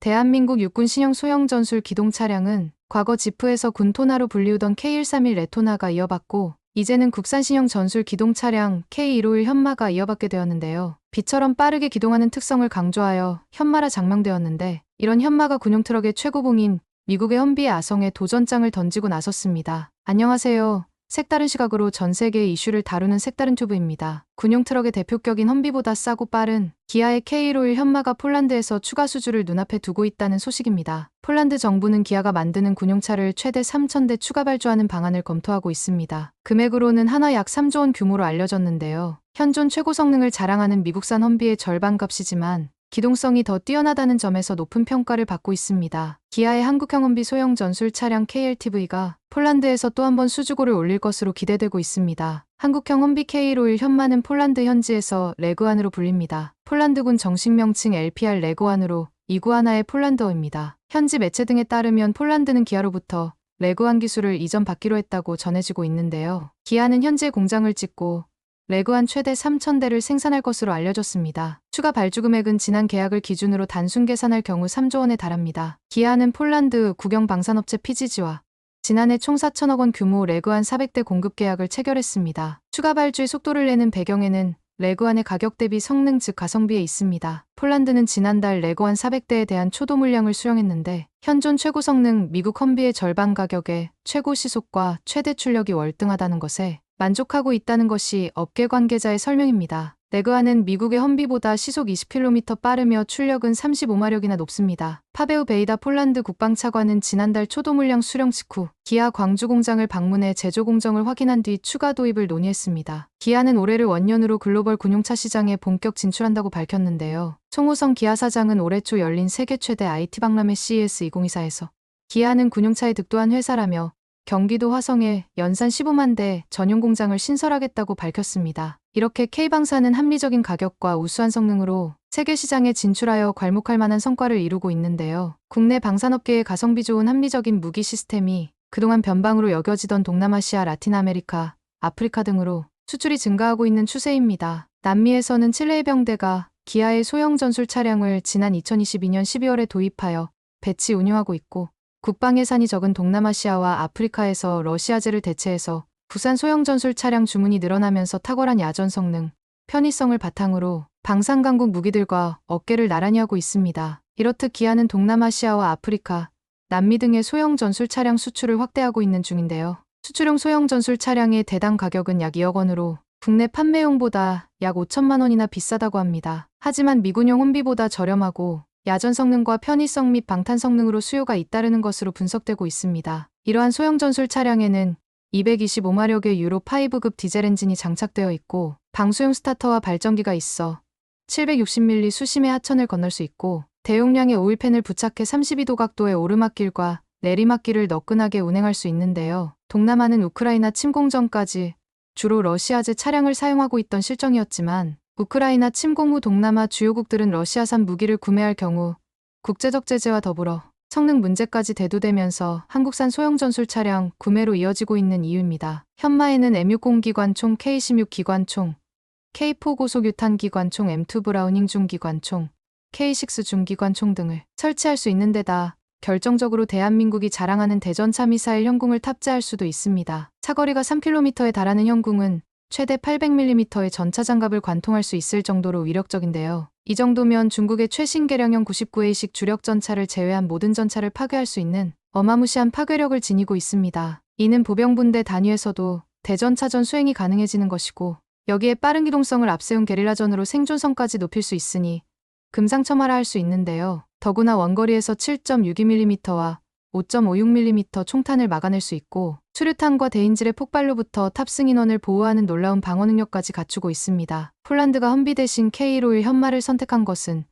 대한민국 육군 신형 소형 전술 기동 차량은 과거 지프에서 군토나로 불리우던 K131 레토나가 이어받고 이제는 국산 신형 전술 기동 차량 K151 현마가 이어받게 되었는데요. 비처럼 빠르게 기동하는 특성을 강조하여 현마라 장명되었는데 이런 현마가 군용 트럭의 최고봉인 미국의 험비의 아성에 도전장을 던지고 나섰습니다. 안녕하세요. 색다른 시각으로 전 세계의 이슈를 다루는 색다른 튜브입니다. 군용 트럭의 대표격인 험비보다 싸고 빠른 기아의 K151 현마가 폴란드에서 추가 수주를 눈앞에 두고 있다는 소식입니다. 폴란드 정부는 기아가 만드는 군용차를 최대 3,000대 추가 발주하는 방안을 검토하고 있습니다. 금액으로는 한화 약 3조 원 규모로 알려졌는데요. 현존 최고 성능을 자랑하는 미국산 험비의 절반값이지만 기동성이 더 뛰어나다는 점에서 높은 평가를 받고 있습니다. 기아의 한국형 험비 소형 전술 차량 KLTV가 폴란드에서 또 한 번 수주고를 올릴 것으로 기대되고 있습니다. 한국형 험비 K151 현마는 폴란드 현지에서 레그완으로 불립니다. 폴란드군 정식 명칭 LPR 레그완으로 이구아나의 폴란드어입니다. 현지 매체 등에 따르면 폴란드는 기아로부터 레그완 기술을 이전받기로 했다고 전해지고 있는데요. 기아는 현재 공장을 짓고 레그완 최대 3,000대를 생산할 것으로 알려졌습니다. 추가 발주 금액은 지난 계약을 기준으로 단순 계산할 경우 3조 원에 달합니다. 기아는 폴란드 국영 방산업체 PGG와 지난해 총 4천억 원 규모 레그완 400대 공급 계약을 체결했습니다. 추가 발주의 속도를 내는 배경에는 레그완의 가격 대비 성능 즉 가성비에 있습니다. 폴란드는 지난달 레그완 400대에 대한 초도 물량을 수령했는데 현존 최고 성능 미국 험비의 절반 가격에 최고 시속과 최대 출력이 월등하다는 것에 만족하고 있다는 것이 업계 관계자의 설명입니다. 레그완은 미국의 험비보다 시속 20km 빠르며 출력은 35마력이나 높습니다. 파베우 베이다 폴란드 국방차관은 지난달 초도 물량 수령 직후 기아 광주 공장을 방문해 제조 공정을 확인한 뒤 추가 도입을 논의했습니다. 기아는 올해를 원년으로 글로벌 군용차 시장에 본격 진출한다고 밝혔는데요. 송호성 기아 사장은 올해 초 열린 세계 최대 IT 박람회 CES 2024에서 기아는 군용차에 득도한 회사라며 경기도 화성에 연산 15만 대 전용 공장을 신설하겠다고 밝혔습니다. 이렇게 K방사는 합리적인 가격과 우수한 성능으로 세계 시장에 진출하여 괄목할 만한 성과를 이루고 있는데요. 국내 방산업계의 가성비 좋은 합리적인 무기 시스템이 그동안 변방으로 여겨지던 동남아시아, 라틴 아메리카, 아프리카 등으로 수출이 증가하고 있는 추세입니다. 남미에서는 칠레 해병대가 기아의 소형 전술 차량을 지난 2022년 12월에 도입하여 배치 운용하고 있고 국방 예산이 적은 동남아시아와 아프리카에서 러시아제를 대체해서 부산 소형 전술 차량 주문이 늘어나면서 탁월한 야전 성능, 편의성을 바탕으로 방산 강국 무기들과 어깨를 나란히 하고 있습니다. 이렇듯 기아는 동남아시아와 아프리카, 남미 등의 소형 전술 차량 수출을 확대하고 있는 중인데요. 수출용 소형 전술 차량의 대당 가격은 약 2억 원으로 국내 판매용보다 약 5천만 원이나 비싸다고 합니다. 하지만 미군용 험비보다 저렴하고 야전 성능과 편의성 및 방탄 성능으로 수요가 잇따르는 것으로 분석되고 있습니다. 이러한 소형 전술 차량에는 225마력의 유로5급 디젤 엔진이 장착되어 있고 방수용 스타터와 발전기가 있어 760mm 수심의 하천을 건널 수 있고 대용량의 오일팬을 부착해 32도 각도의 오르막길과 내리막길을 너끈하게 운행할 수 있는데요. 동남아는 우크라이나 침공 전까지 주로 러시아제 차량을 사용하고 있던 실정이었지만 우크라이나 침공 후 동남아 주요국들은 러시아산 무기를 구매할 경우 국제적 제재와 더불어 성능 문제까지 대두되면서 한국산 소형 전술 차량 구매로 이어지고 있는 이유입니다. 현마에는 M60 기관총, K16 기관총, K4 고속 유탄 기관총, M2 브라우닝 중기관총, K6 중기관총 등을 설치할 수 있는 데다 결정적으로 대한민국이 자랑하는 대전차 미사일 현궁을 탑재할 수도 있습니다. 차거리가 3km에 달하는 현궁은 최대 800mm의 전차 장갑을 관통할 수 있을 정도로 위력적인데요. 이 정도면 중국의 최신 개량형 99A식 주력 전차를 제외한 모든 전차를 파괴할 수 있는 어마무시한 파괴력을 지니고 있습니다. 이는 보병분대 단위에서도 대전차전 수행이 가능해지는 것이고 여기에 빠른 기동성을 앞세운 게릴라전으로 생존성까지 높일 수 있으니 금상첨화라 할 수 있는데요. 더구나 원거리에서 7.62mm와 5.56mm 총탄을 막아낼 수 있고 수류탄과 대인질의 폭발로부터 탑승 인원을 보호하는 놀라운 방어 능력까지 갖추고 있습니다. 폴란드가 험비 대신 K151 현마를 선택한 것은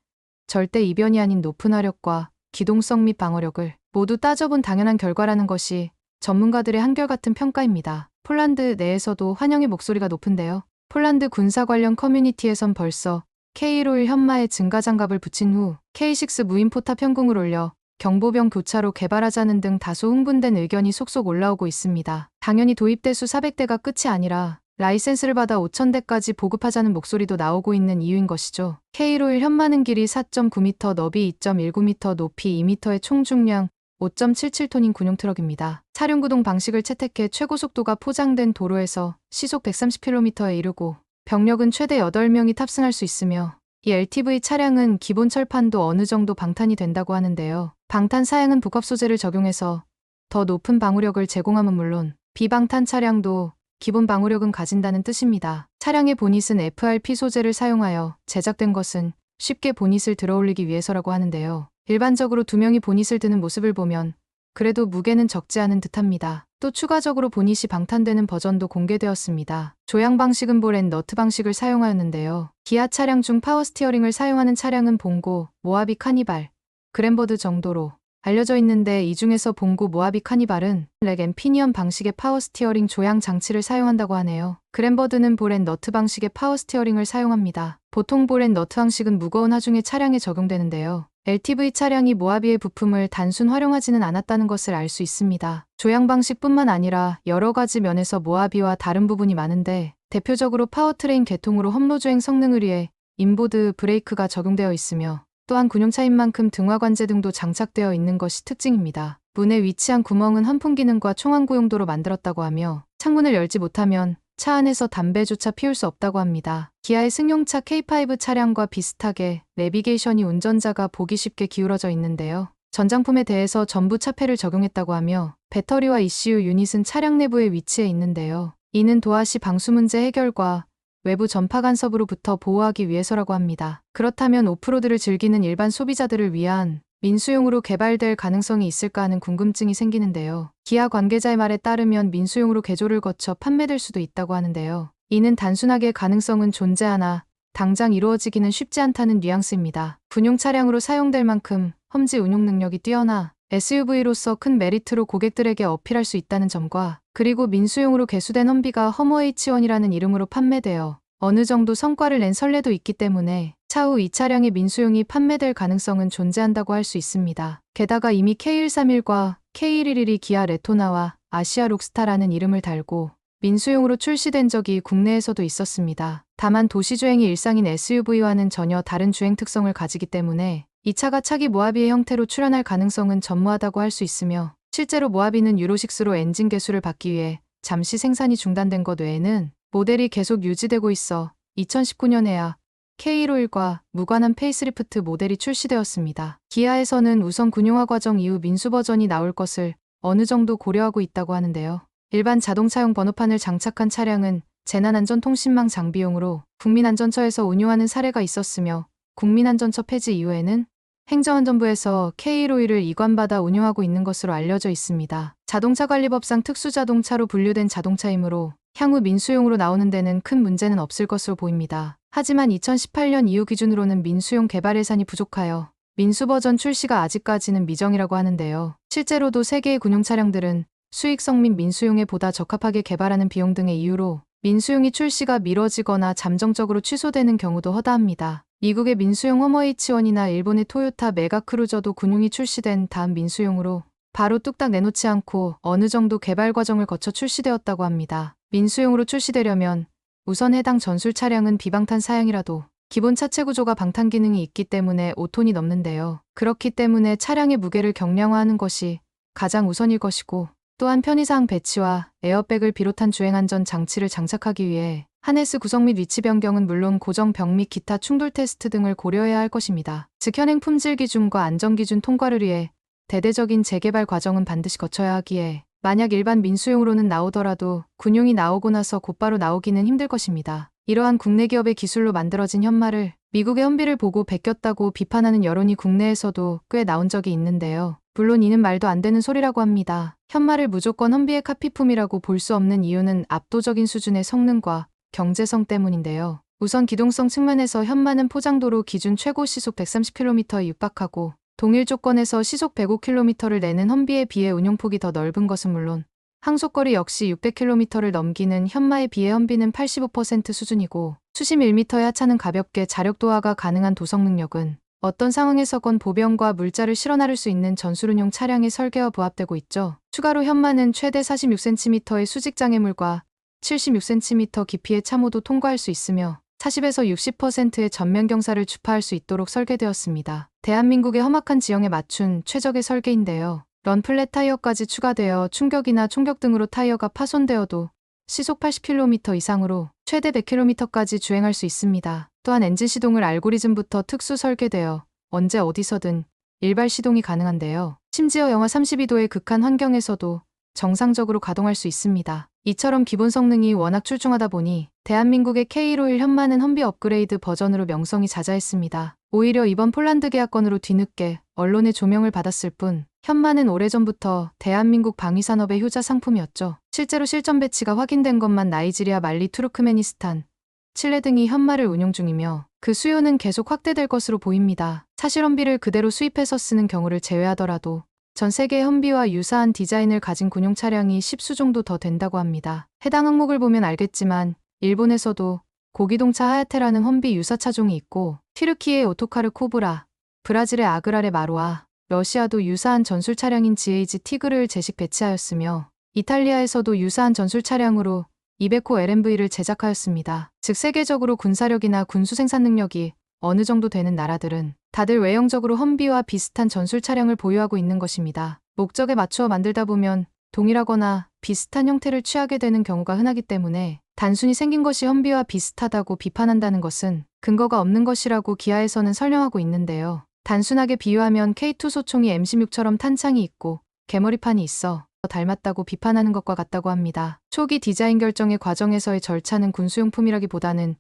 절대 이변이 아닌 높은 화력과 기동성 및 방어력을 모두 따져본 당연한 결과라는 것이 전문가들의 한결같은 평가입니다. 폴란드 내에서도 환영의 목소리가 높은데요. 폴란드 군사 관련 커뮤니티에선 벌써 K151 현마에 증가장갑을 붙인 후 K6 무인 포탑 현궁을 올려 경보병 교차로 개발하자는 등 다소 흥분된 의견이 속속 올라오고 있습니다. 당연히 도입 대수 400대가 끝이 아니라 라이센스를 받아 5,000대까지 보급하자는 목소리도 나오고 있는 이유인 것이죠. K151 현마는 길이 4.9m, 너비 2.19m, 높이 2m의 총 중량 5.77톤인 군용 트럭입니다. 차륜 구동 방식을 채택해 최고 속도가 포장된 도로에서 시속 130km에 이르고 병력은 최대 8명이 탑승할 수 있으며 이 LTV 차량은 기본 철판도 어느 정도 방탄이 된다고 하는데요. 방탄 사양은 복합 소재를 적용해서 더 높은 방호력을 제공함은 물론 비방탄 차량도 기본 방호력은 가진다는 뜻입니다. 차량의 보닛은 FRP 소재를 사용하여 제작된 것은 쉽게 보닛을 들어올리기 위해서라고 하는데요. 일반적으로 2명이 보닛을 드는 모습을 보면 그래도 무게는 적지 않은 듯합니다. 또 추가적으로 보닛이 방탄되는 버전도 공개되었습니다. 조향 방식은 볼 앤 너트 방식을 사용하였는데요. 기아 차량 중 파워 스티어링을 사용하는 차량은 봉고, 모하비 카니발, 그랜버드 정도로 알려져 있는데 이 중에서 봉고 모하비 카니발은 렉 앤 피니언 방식의 파워 스티어링 조향 장치를 사용한다고 하네요. 그랜버드는 볼 앤 너트 방식의 파워 스티어링을 사용합니다. 보통 볼 앤 너트 방식은 무거운 하중의 차량에 적용되는데요. LTV 차량이 모하비의 부품을 단순 활용하지는 않았다는 것을 알 수 있습니다. 조향 방식뿐만 아니라 여러 가지 면에서 모하비와 다른 부분이 많은데 대표적으로 파워트레인 계통으로 험로주행 성능을 위해 인보드 브레이크가 적용되어 있으며 또한 군용차인 만큼 등화관제 등도 장착되어 있는 것이 특징입니다. 문에 위치한 구멍은 환풍 기능과 총항구 용도로 만들었다고 하며 창문을 열지 못하면 차 안에서 담배조차 피울 수 없다고 합니다. 기아의 승용차 K5 차량과 비슷하게 내비게이션이 운전자가 보기 쉽게 기울어져 있는데요. 전장품에 대해서 전부 차폐를 적용했다고 하며 배터리와 ECU 유닛은 차량 내부에 위치해 있는데요. 이는 도하시 방수 문제 해결과 외부 전파 간섭으로부터 보호하기 위해서라고 합니다. 그렇다면 오프로드를 즐기는 일반 소비자들을 위한 민수용으로 개발될 가능성이 있을까 하는 궁금증이 생기는데요. 기아 관계자의 말에 따르면 민수용으로 개조를 거쳐 판매될 수도 있다고 하는데요. 이는 단순하게 가능성은 존재하나 당장 이루어지기는 쉽지 않다는 뉘앙스입니다. 군용 차량으로 사용될 만큼 험지 운용 능력이 뛰어나 SUV로서 큰 메리트로 고객들에게 어필할 수 있다는 점과 그리고 민수용으로 개수된 험비가 허머 H1이라는 이름으로 판매되어 어느 정도 성과를 낸 선례도 있기 때문에 차후 이 차량의 민수용이 판매될 가능성은 존재한다고 할 수 있습니다. 게다가 이미 K131과 K111이 기아 레토나와 아시아 록스타라는 이름을 달고 민수용으로 출시된 적이 국내에서도 있었습니다. 다만 도시주행이 일상인 SUV와는 전혀 다른 주행 특성을 가지기 때문에 이 차가 차기 모하비의 형태로 출현할 가능성은 전무하다고 할 수 있으며 실제로 모하비는 유로6로 엔진 개수를 받기 위해 잠시 생산이 중단된 것 외에는 모델이 계속 유지되고 있어 2019년에야 K151과 무관한 페이스리프트 모델이 출시되었습니다. 기아에서는 우선 군용화 과정 이후 민수 버전이 나올 것을 어느 정도 고려하고 있다고 하는데요. 일반 자동차용 번호판을 장착한 차량은 재난안전통신망 장비용으로 국민안전처에서 운용하는 사례가 있었으며 국민안전처 폐지 이후에는 행정안전부에서 K151을 이관받아 운용하고 있는 것으로 알려져 있습니다. 자동차관리법상 특수자동차로 분류된 자동차이므로 향후 민수용으로 나오는 데는 큰 문제는 없을 것으로 보입니다. 하지만 2018년 이후 기준으로는 민수용 개발 예산이 부족하여 민수 버전 출시가 아직까지는 미정이라고 하는데요. 실제로도 세계의 군용 차량들은 수익성 및 민수용에 보다 적합하게 개발하는 비용 등의 이유로 민수용이 출시가 미뤄지거나 잠정적으로 취소되는 경우도 허다합니다. 미국의 민수용 허머 H1이나 일본의 토요타 메가 크루저도 군용이 출시된 다음 민수용으로 바로 뚝딱 내놓지 않고 어느 정도 개발 과정을 거쳐 출시되었다고 합니다. 민수용으로 출시되려면 우선 해당 전술 차량은 비방탄 사양이라도 기본 차체 구조가 방탄 기능이 있기 때문에 5톤이 넘는데요. 그렇기 때문에 차량의 무게를 경량화하는 것이 가장 우선일 것이고 또한 편의사항 배치와 에어백을 비롯한 주행안전 장치를 장착하기 위해 하네스 구성 및 위치 변경은 물론 고정 벽 및 기타 충돌 테스트 등을 고려해야 할 것입니다. 즉 현행 품질 기준과 안전 기준 통과를 위해 대대적인 재개발 과정은 반드시 거쳐야 하기에 만약 일반 민수용으로는 나오더라도 군용이 나오고 나서 곧바로 나오기는 힘들 것입니다. 이러한 국내 기업의 기술로 만들어진 현마를 미국의 험비를 보고 베꼈다고 비판하는 여론이 국내에서도 꽤 나온 적이 있는데요. 물론 이는 말도 안 되는 소리라고 합니다. 현마를 무조건 험비의 카피품이라고 볼 수 없는 이유는 압도적인 수준의 성능과 경제성 때문인데요. 우선 기동성 측면에서 현마는 포장도로 기준 최고 시속 130km에 육박하고 동일 조건에서 시속 105km를 내는 험비에 비해 운용폭이 더 넓은 것은 물론 항속거리 역시 600km를 넘기는 현마에 비해 험비는 85% 수준이고 수심 1m의 하차는 가볍게 자력 도하가 가능한 도성 능력은 어떤 상황에서건 보병과 물자를 실어 나를 수 있는 전술운용 차량의 설계와 부합되고 있죠. 추가로 현마는 최대 46cm의 수직 장애물과 76cm 깊이의 참호도 통과할 수 있으며 40에서 60%의 전면 경사를 주파할 수 있도록 설계되었습니다. 대한민국의 험악한 지형에 맞춘 최적의 설계인데요. 런플랫 타이어까지 추가되어 충격이나 총격 등으로 타이어가 파손되어도 시속 80km 이상으로 최대 100km까지 주행할 수 있습니다. 또한 엔진 시동을 알고리즘부터 특수 설계되어 언제 어디서든 일발 시동이 가능한데요. 심지어 영하 32도의 극한 환경에서도 정상적으로 가동할 수 있습니다. 이처럼 기본 성능이 워낙 출중하다 보니 대한민국의 K151 현마는 험비 업그레이드 버전으로 명성이 자자했습니다. 오히려 이번 폴란드 계약건으로 뒤늦게 언론의 조명을 받았을 뿐 현마는 오래전부터 대한민국 방위산업의 효자 상품이었죠. 실제로 실전 배치가 확인된 것만 나이지리아, 말리, 투르크메니스탄, 칠레 등이 현마를 운용 중이며 그 수요는 계속 확대될 것으로 보입니다. 사실 험비를 그대로 수입해서 쓰는 경우를 제외하더라도 전 세계의 험비와 유사한 디자인을 가진 군용 차량이 10수 정도 더 된다고 합니다. 해당 항목을 보면 알겠지만 일본에서도 고기동차 하야테라는 험비 유사 차종이 있고 튀르키의 오토카르 코브라, 브라질의 아그라레 마루아, 러시아도 유사한 전술 차량인 GH 티그르를 제식 배치하였으며 이탈리아에서도 유사한 전술 차량으로 200호 LMV를 제작하였습니다. 즉 세계적으로 군사력이나 군수 생산 능력이 어느 정도 되는 나라들은 다들 외형적으로 험비와 비슷한 전술 차량을 보유하고 있는 것입니다. 목적에 맞추어 만들다 보면 동일하거나 비슷한 형태를 취하게 되는 경우가 흔하기 때문에 단순히 생긴 것이 험비와 비슷하다고 비판한다는 것은 근거가 없는 것이라고 기아에서는 설명하고 있는데요. 단순하게 비유하면 K2 소총이 M16처럼 탄창이 있고 개머리판이 있어 닮았다고 비판하는 것과 같다고 합니다. 초기 디자인 결정의 과정에서의 절차는 군수용품이라기보다는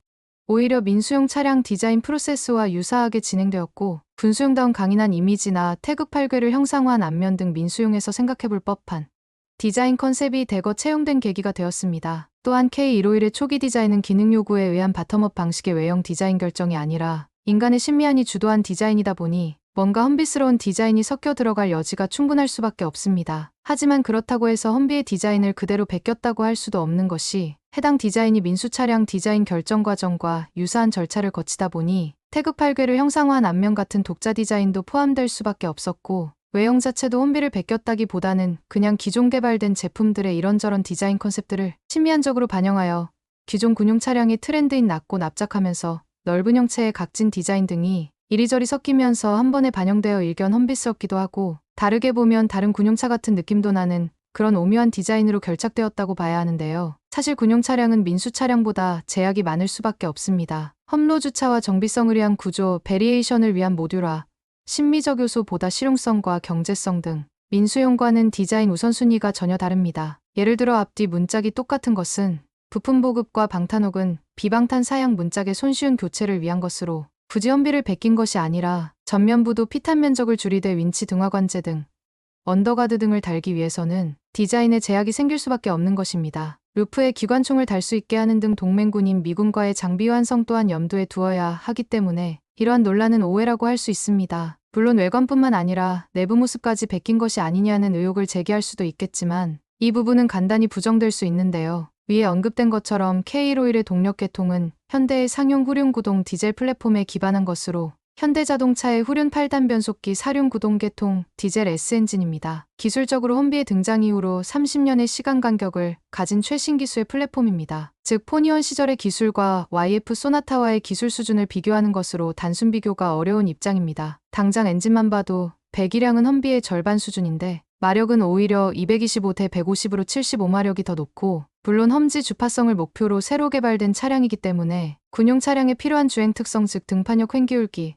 오히려 민수용 차량 디자인 프로세스와 유사하게 진행되었고 군수용다운 강인한 이미지나 태극 팔괘를 형상화한 앞면 등 민수용에서 생각해볼 법한 디자인 컨셉이 대거 채용된 계기가 되었습니다. 또한 K151의 초기 디자인은 기능 요구에 의한 바텀업 방식의 외형 디자인 결정이 아니라 인간의 심미안이 주도한 디자인이다 보니 뭔가 험비스러운 디자인이 섞여 들어갈 여지가 충분할 수밖에 없습니다. 하지만 그렇다고 해서 험비의 디자인을 그대로 베꼈다고 할 수도 없는 것이 해당 디자인이 민수 차량 디자인 결정 과정과 유사한 절차를 거치다 보니 태극 팔괘를 형상화한 앞면 같은 독자 디자인도 포함될 수밖에 없었고 외형 자체도 험비를 베꼈다기보다는 그냥 기존 개발된 제품들의 이런저런 디자인 컨셉들을 심미안적으로 반영하여 기존 군용 차량의 트렌드인 낮고 납작하면서 넓은 형체의 각진 디자인 등이 이리저리 섞이면서 한 번에 반영되어 일견 험비스럽기도 하고 다르게 보면 다른 군용차 같은 느낌도 나는 그런 오묘한 디자인으로 결착되었다고 봐야 하는데요. 사실 군용 차량은 민수 차량보다 제약이 많을 수밖에 없습니다. 험로 주차와 정비성을 위한 구조, 베리에이션을 위한 모듈화, 심미적 요소보다 실용성과 경제성 등 민수용과는 디자인 우선순위가 전혀 다릅니다. 예를 들어 앞뒤 문짝이 똑같은 것은 부품 보급과 방탄 혹은 비방탄 사양 문짝의 손쉬운 교체를 위한 것으로 굳이 험비를 베낀 것이 아니라 전면부도 피탄 면적을 줄이되 윈치 등화관제 등 언더가드 등을 달기 위해서는 디자인에 제약이 생길 수밖에 없는 것입니다. 루프에 기관총을 달 수 있게 하는 등 동맹군인 미군과의 장비 완성 또한 염두에 두어야 하기 때문에 이러한 논란은 오해라고 할 수 있습니다. 물론 외관뿐만 아니라 내부 모습까지 베낀 것이 아니냐는 의혹을 제기할 수도 있겠지만 이 부분은 간단히 부정될 수 있는데요. 위에 언급된 것처럼 K151의 동력 계통은 현대의 상용 후륜 구동 디젤 플랫폼에 기반한 것으로 현대자동차의 후륜 8단 변속기 사륜 구동 계통 디젤 S엔진입니다. 기술적으로 험비의 등장 이후로 30년의 시간 간격을 가진 최신 기수의 플랫폼입니다. 즉 포니원 시절의 기술과 YF 소나타와의 기술 수준을 비교하는 것으로 단순 비교가 어려운 입장입니다. 당장 엔진만 봐도 배기량은 험비의 절반 수준인데 마력은 오히려 225대 150으로 75마력이 더 높고 물론 험지 주파성을 목표로 새로 개발된 차량이기 때문에 군용 차량에 필요한 주행 특성 즉 등판력 횡기울기,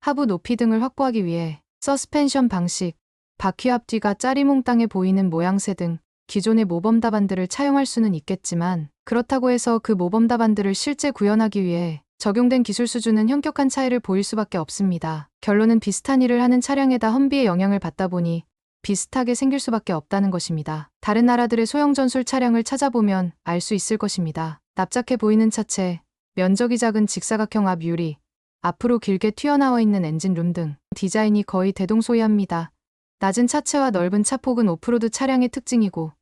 하부 높이 등을 확보하기 위해 서스펜션 방식, 바퀴 앞뒤가 짜리몽땅해 보이는 모양새 등 기존의 모범 답안들을 차용할 수는 있겠지만 그렇다고 해서 그 모범 답안들을 실제 구현하기 위해 적용된 기술 수준은 현격한 차이를 보일 수밖에 없습니다. 결론은 비슷한 일을 하는 차량에다 험비의 영향을 받다 보니 비슷하게 생길 수밖에 없다는 것입니다. 다른 나라들의 소형 전술 차량을 찾아보면 알 수 있을 것입니다. 납작해 보이는 차체, 면적이 작은 직사각형 앞 유리, 앞으로 길게 튀어나와 있는 엔진룸 등 디자인이 거의 대동소이합니다. 낮은 차체와 넓은 차폭은 오프로드 차량의 특징이고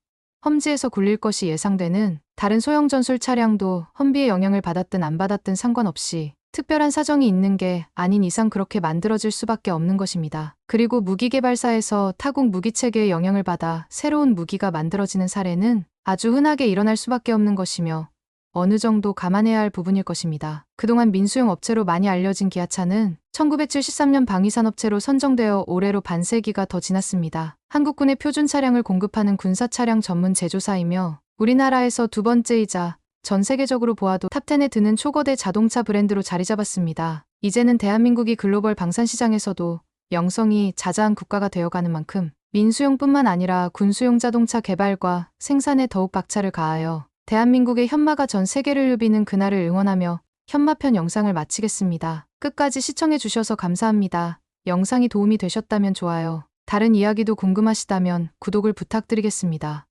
험지에서 굴릴 것이 예상되는 다른 소형 전술 차량도 험비의 영향을 받았든 안 받았든 상관없이 특별한 사정이 있는 게 아닌 이상 그렇게 만들어질 수밖에 없는 것입니다. 그리고 무기 개발사에서 타국 무기 체계의 영향을 받아 새로운 무기가 만들어지는 사례는 아주 흔하게 일어날 수밖에 없는 것이며 어느 정도 감안해야 할 부분일 것입니다. 그동안 민수용 업체로 많이 알려진 기아차는 1973년 방위산업체로 선정되어 올해로 반세기가 더 지났습니다. 한국군의 표준 차량을 공급하는 군사 차량 전문 제조사이며 우리나라에서 두 번째이자 전 세계적으로 보아도 탑10에 드는 초거대 자동차 브랜드로 자리 잡았습니다. 이제는 대한민국이 글로벌 방산 시장에서도 영성이 자자한 국가가 되어가는 만큼 민수용뿐만 아니라 군수용 자동차 개발과 생산에 더욱 박차를 가하여 대한민국의 현마가 전 세계를 누비는 그날을 응원하며 현마편 영상을 마치겠습니다. 끝까지 시청해 주셔서 감사합니다. 영상이 도움이 되셨다면 좋아요, 다른 이야기도 궁금하시다면 구독을 부탁드리겠습니다.